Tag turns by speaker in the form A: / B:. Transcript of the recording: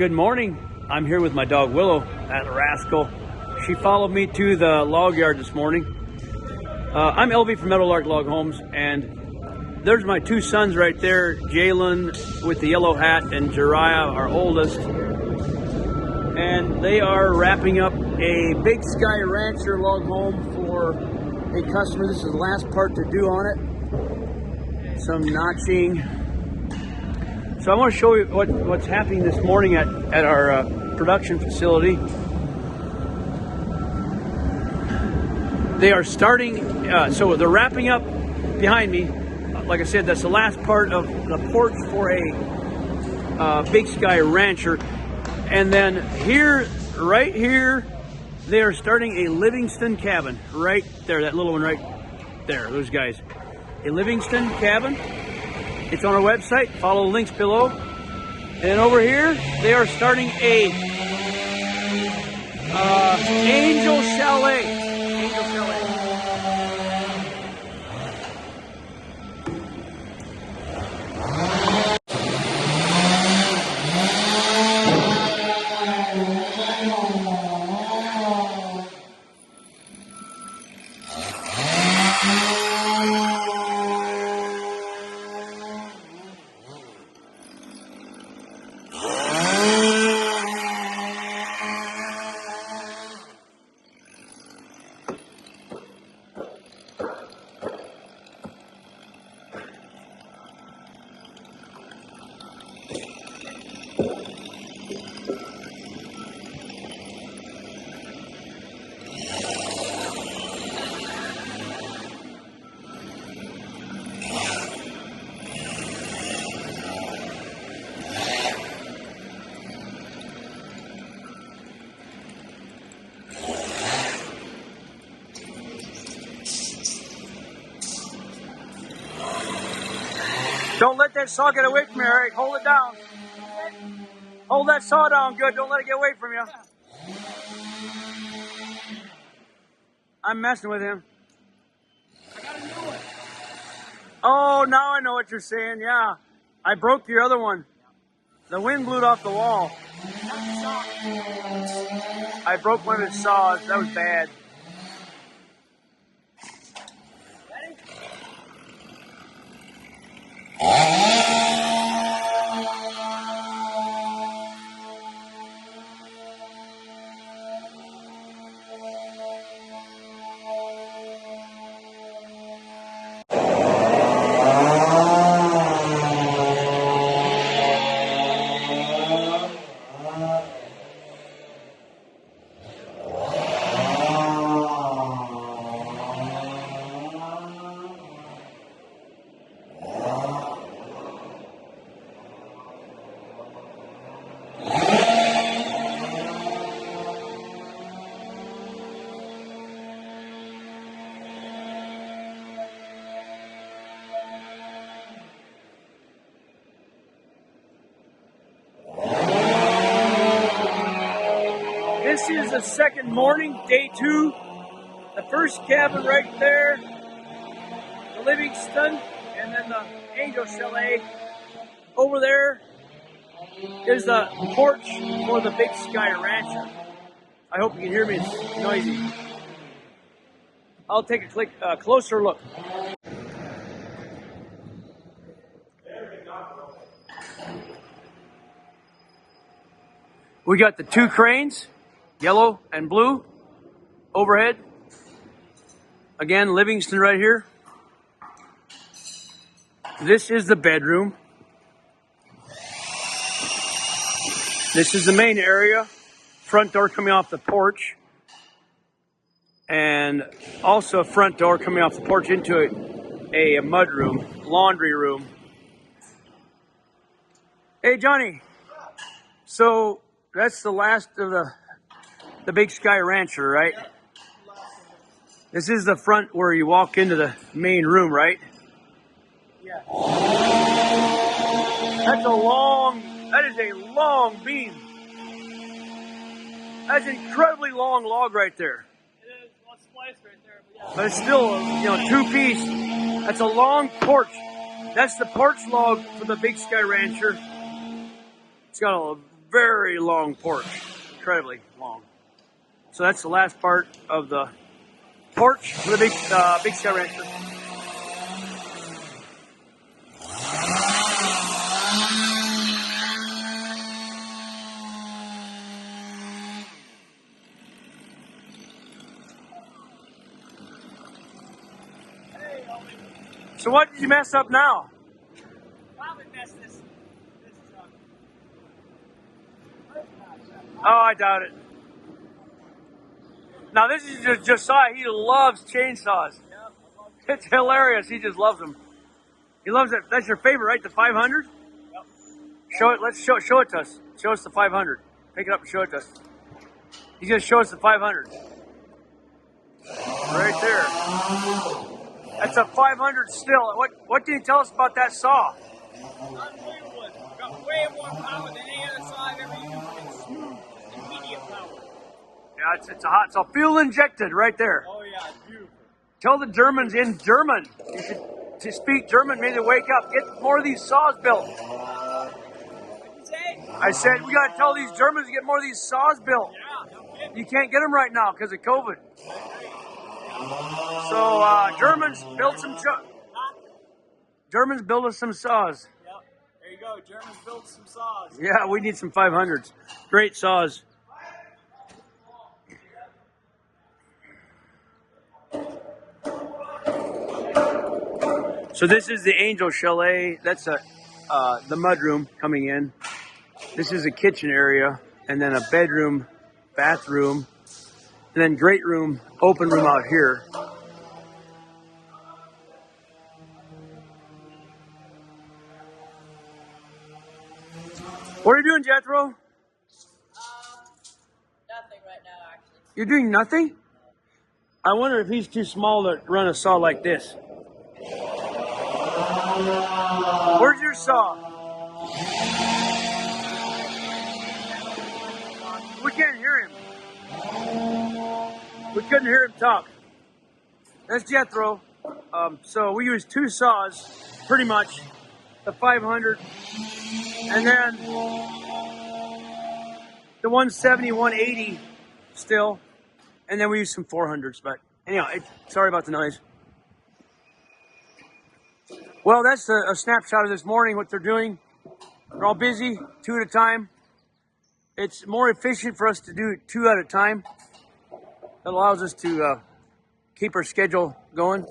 A: Good morning. I'm here with my dog Willow, that rascal. She followed me to the log yard this morning. I'm LB from Meadowlark Log Homes, and there's my two sons right there, Jalen with the yellow hat and Jariah, our oldest. And they are wrapping up a Big Sky Rancher log home for a customer. This is the last part to do on it. Some notching. So I want to show you what's happening this morning at our production facility. They are starting, so they're wrapping up behind me. Like I said, that's the last part of the porch for a Big Sky Rancher. And then here, right here, they are starting a Livingston cabin. Right there, that little one right there, those guys. A Livingston cabin. It's on our website. Follow the links below. And over here, they are starting a Angel Chalet. Angel Chalet. Don't let that saw get away from you, Eric. Hold it down. Hold that saw down good. Don't let it get away from you. I'm messing with him.
B: I got a new one.
A: Oh, now I know what you're saying. Yeah. I broke your other one. The wind blew it off the wall. I broke one of his saws. That was bad. This is the second morning, day 2. The first cabin right there, the Livingston, and then the Angel Chalet. Over there is the porch for the Big Sky Rancher. I hope you can hear me, it's noisy. I'll take a closer look. We got the 2 cranes. Yellow and blue overhead. Again, Livingston right here. This is the bedroom. This is the main area. Front door coming off the porch. And also a front door coming off the porch into a mud room, laundry room. Hey, Johnny. So that's the last of the Big Sky Rancher, right? This is the front where you walk into the main room, right?
B: Yeah.
A: That is a long beam. That's an incredibly long log right there.
B: It is. Well, it's spliced right there, but yeah.
A: But it's still, 2-piece. That's a long porch. That's the porch log for the Big Sky Rancher. It's got a very long porch, incredibly long. So that's the last part of the porch for the Big Sky Rancher. So what did you mess up now?
B: Probably messed this truck.
A: Oh, I doubt it. Now this is just Josiah. He loves chainsaws. It's hilarious. He just loves them. He loves it. That's your favorite, right? The 500?
B: Yep.
A: Show it. Let's show it to us. Show us the 500. Pick it up and show it to us. He's gonna show us the 500. Right there. That's a 500 still. What can you tell us about that saw?
B: Unbelievable. Got way more power than any other saw I've ever used. It's smooth and medium power.
A: Yeah, it's a fuel injected right there.
B: Oh yeah, it's beautiful.
A: Tell the Germans in German. You should to speak German. Maybe they wake up. Get more of these saws built.
B: What'd you say?
A: I said we gotta tell these Germans to get more of these saws built.
B: Yeah, no kidding.
A: You can't get them right now because of COVID. So Germans build some. Germans build us some saws.
B: Yep. There you go. Germans built some saws.
A: Yeah, we need some 500s. Great saws. So this is the Angel Chalet. That's the mudroom coming in. This is a kitchen area, and then a bedroom, bathroom, and then great room, open room out here. What are you doing, Jethro?
B: Nothing right now, actually.
A: You're doing nothing? I wonder if he's too small to run a saw like this. Where's your saw? We can't hear him. We couldn't hear him talk. That's Jethro. So we use two saws, pretty much. The 500, and then the 170, 180 still, and then we use some 400s. But anyhow, sorry about the noise. Well, that's a snapshot of this morning, what they're doing. They're all busy, two at a time. It's more efficient for us to do two at a time. That allows us to keep our schedule going.